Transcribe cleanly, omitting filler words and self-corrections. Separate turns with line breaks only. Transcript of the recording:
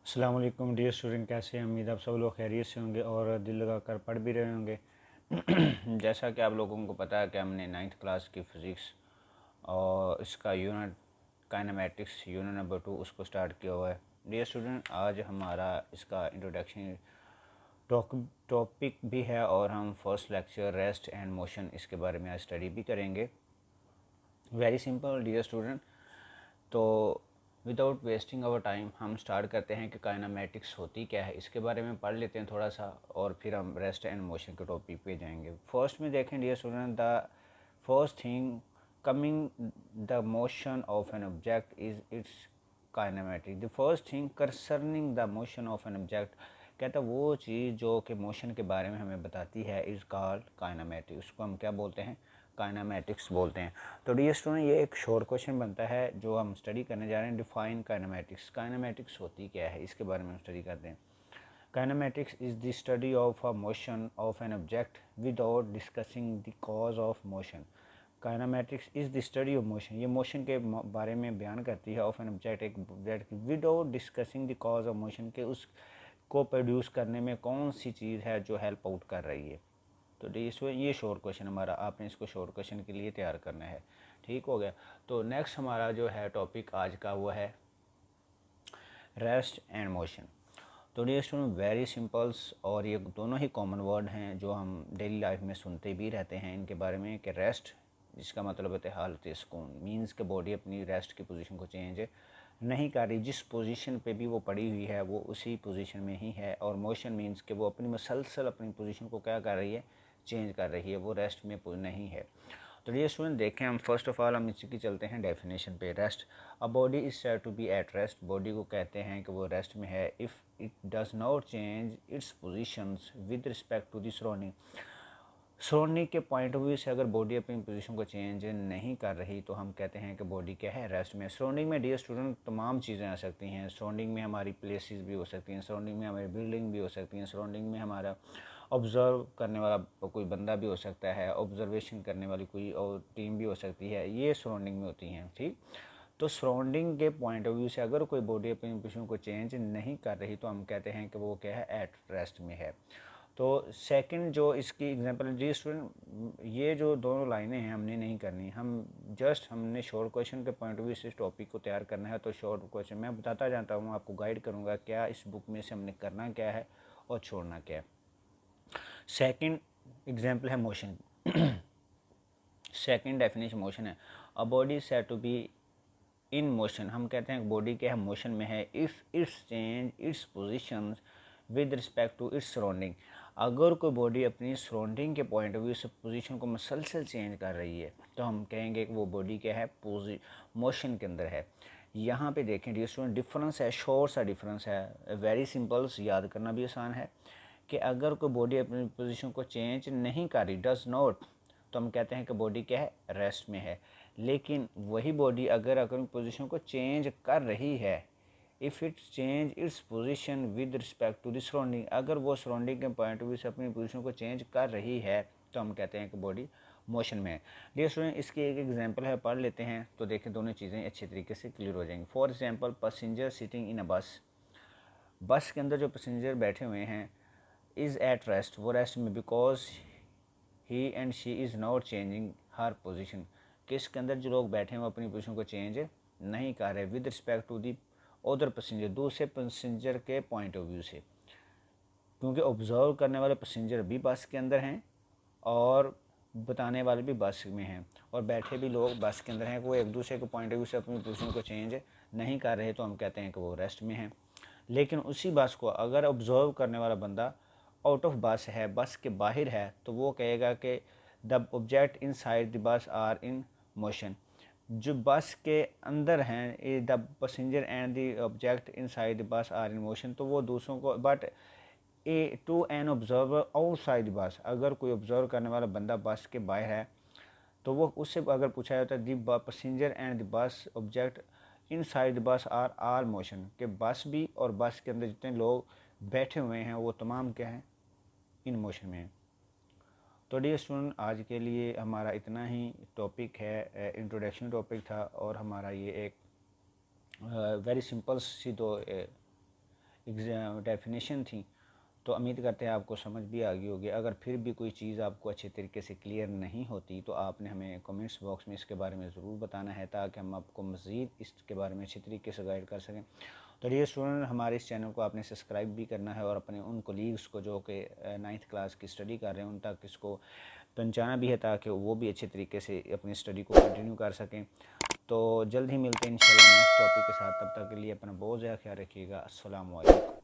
अस्सलाम वालेकुम dear student, कैसे हैं? उम्मीद आप सब लोग खैरियत से होंगे और दिल लगा कर पढ़ भी रहे होंगे। जैसा कि आप लोगों को पता है कि हमने 9th क्लास की फ़िज़िक्स और इसका यूनिट काइनेमेटिक्स यूनिट नंबर 2 उसको स्टार्ट किया हुआ है। डियर स्टूडेंट, आज हमारा इसका इंट्रोडक्शन टॉपिक भी है और हम first lecture rest and motion इसके बारे में आज स्टडी भी करेंगे। Very simple dear student. तो विदाउट वेस्टिंग आवर टाइम हम स्टार्ट करते हैं कि काइनेमेटिक्स होती क्या है, इसके बारे में पढ़ लेते हैं थोड़ा सा और फिर हम रेस्ट एंड मोशन के टॉपिक पे जाएंगे। फर्स्ट में देखें dear student, the first thing coming the motion of an object is it's kinematic. The first thing concerning the motion of an object, कहता वो चीज़ जो कि मोशन के बारे में हमें बताती है इज़ कॉल्ड काइनेमेटिक। उसको हम क्या बोलते हैं? काइनेमेटिक्स बोलते हैं। तो डियर स्टूडेंट, ये एक शॉर्ट क्वेश्चन बनता है जो हम स्टडी करने जा रहे हैं। Define kinematics. काइनेमेटिक्स होती क्या है, इसके बारे में हम स्टडी करते हैं। Kinematics is the study of a motion of an object without discussing the cause of motion. Kinematics is the study of motion, ये मोशन के बारे में बयान करती है ऑफ एन ऑब्जेक्ट, एक ऑब्जेक्ट की, without discussing the cause of motion, के उसको प्रोड्यूस करने में कौन सी चीज़ है जो हेल्प आउट कर रही है। तो ये शॉर्ट क्वेश्चन हमारा, आपने इसको शॉर्ट क्वेश्चन के लिए तैयार करना है। ठीक हो गया। तो नेक्स्ट हमारा जो है टॉपिक आज का वो है रेस्ट एंड मोशन। तो डियर स्टूडेंट, वेरी सिंपल्स और ये दोनों ही कॉमन वर्ड हैं जो हम डेली लाइफ में सुनते भी रहते हैं इनके बारे में। कि रेस्ट, जिसका मतलब होता है हालत सुकून, मीन्स के बॉडी अपनी रेस्ट की पोजीशन को चेंज नहीं कर रही, जिस पोजीशन पे भी वो पड़ी हुई है वो उसी पोजीशन में ही है। और मोशन मीन्स कि वो अपनी मसलसल अपनी पोजीशन को क्या कर रही है? चेंज कर रही है, वो रेस्ट में नहीं है। तो ये स्टूडेंट देखें, हम फर्स्ट ऑफ ऑल हम इसकी चलते हैं डेफिनेशन पे। Rest, a body is said to be at rest, body को कहते हैं कि वो रेस्ट में है if it does not change its positions with respect to the surrounding. Surrounding के पॉइंट ऑफ व्यू से अगर बॉडी अपनी पोजीशन को चेंज नहीं कर रही तो हम कहते हैं कि बॉडी क्या है? रेस्ट में। सराउंडिंग में डियर स्टूडेंट तमाम चीज़ें आ सकती हैं। सराउंडिंग में हमारी प्लेसेस भी हो सकती हैं, सराउंडिंग में हमारी बिल्डिंग भी हो सकती हैं, सराउंडिंग में हमारा ऑब्ज़र्व करने वाला कोई बंदा भी हो सकता है, ऑब्जर्वेशन करने वाली कोई और टीम भी हो सकती है, ये सराउंडिंग में होती हैं। ठीक। तो सराउंडिंग के पॉइंट ऑफ व्यू से अगर कोई बॉडी अपनी पोजीशन को चेंज नहीं कर रही तो हम कहते हैं कि वो क्या है? एट रेस्ट में है। तो सेकंड जो इसकी एग्जांपल जी स्टूडेंट, ये जो दोनों लाइनें हैं हमने नहीं करनी, हम जस्ट हमने शॉर्ट क्वेश्चन के पॉइंट ऑफ व्यू से इस टॉपिक को तैयार करना है। तो शॉर्ट क्वेश्चन मैं बताता जाता हूँ, आपको गाइड करूँगा क्या इस बुक में से हमने करना क्या है और छोड़ना क्या है। सेकंड एग्जांपल है मोशन। सेकंड डेफिनेशन मोशन है, a body said to be in motion. हम कहते हैं बॉडी क्या है? मोशन में है if it's change its position with respect to its surrounding. अगर कोई बॉडी अपनी सराउंडिंग के पॉइंट ऑफ व्यू से पोजीशन को मसलसल चेंज कर रही है तो हम कहेंगे कि वो बॉडी क्या है? मोशन के अंदर है। यहाँ पे देखें डियर स्टूडेंट, डिफरेंस है, शॉर्ट सा डिफरेंस है, वेरी सिंपल्स, याद करना भी आसान है। कि अगर कोई बॉडी अपनी पोजीशन को चेंज नहीं कर रही, डज नॉट, तो हम कहते हैं कि बॉडी क्या है? रेस्ट में है। लेकिन वही बॉडी अगर अपनी पोजीशन को चेंज कर रही है, if it change its position with respect to the surrounding, अगर वो सराउंडिंग के पॉइंट ऑफ व्यू से अपनी पोजीशन को चेंज कर रही है तो हम कहते हैं कि बॉडी मोशन में है। डियर स्टूडेंट, इसकी एक एग्जांपल है, पढ़ लेते हैं तो देखें दोनों चीज़ें अच्छे तरीके से क्लियर हो जाएंगी। For example, passenger sitting in a bus, bus के अंदर जो पैसेंजर बैठे हुए हैं इज़ एट रेस्ट, वो रेस्ट में, because he and she is not changing her position, कि इसके अंदर जो लोग बैठे हैं वो अपनी पोजीशन को चेंज नहीं कर रहे with respect to the other passenger, दूसरे पैसेंजर के पॉइंट ऑफ व्यू से, क्योंकि ऑब्जर्व करने वाले पैसेंजर भी बस के अंदर हैं और बताने वाले भी बस में हैं और बैठे भी लोग बस के अंदर हैं। वो एक दूसरे के पॉइंट ऑफ व्यू से अपनी पोजीशन को चेंज नहीं कर रहे तो हम कहते हैं कि वो रेस्ट में हैं। लेकिन उसी बस को अगर ऑब्जर्व करने वाला बंदा आउट ऑफ बस है, बस के बाहर है, तो वो कहेगा कि the object in side the bus are in motion, जो बस के अंदर हैं the passenger and the object in side the bus are in motion, तो वो दूसरों को, but a to an observer outside bus, अगर कोई ऑब्जर्व करने वाला बंदा बस के बाहर है तो वो उससे अगर पूछा जाता है the passenger and the bus object in side the bus are are motion, के बस भी और बस के अंदर जितने लोग बैठे हुए हैं वो तमाम क्या हैं? इन मोशन में है। तो डियर स्टूडेंट, आज के लिए हमारा इतना ही टॉपिक है, इंट्रोडक्शन टॉपिक था और हमारा ये एक वेरी सिंपल सी दो डेफिनेशन थी। तो उम्मीद करते हैं आपको समझ भी आ गई होगी। अगर फिर भी कोई चीज़ आपको अच्छे तरीके से क्लियर नहीं होती तो आपने हमें कमेंट्स बॉक्स में इसके बारे में ज़रूर बताना है, ताकि हम आपको मज़ीद इसके बारे में अच्छी तरीके से गाइड कर सकें। तो डियर स्टूडेंट, हमारे इस चैनल को आपने सब्सक्राइब भी करना है और अपने उन कोलीग्स को जो कि 9th क्लास की स्टडी कर रहे हैं उन तक इसको पहुँचाना भी है, ताकि वो भी अच्छे तरीके से अपनी स्टडी को कंटिन्यू कर सकें। तो जल्द ही मिलते हैं इंशाल्लाह नेक्स्ट टॉपिक के साथ। तब तक के लिए अपना बहुत ज़्यादा ख्याल रखिएगा। अस्सलाम वालेकुम।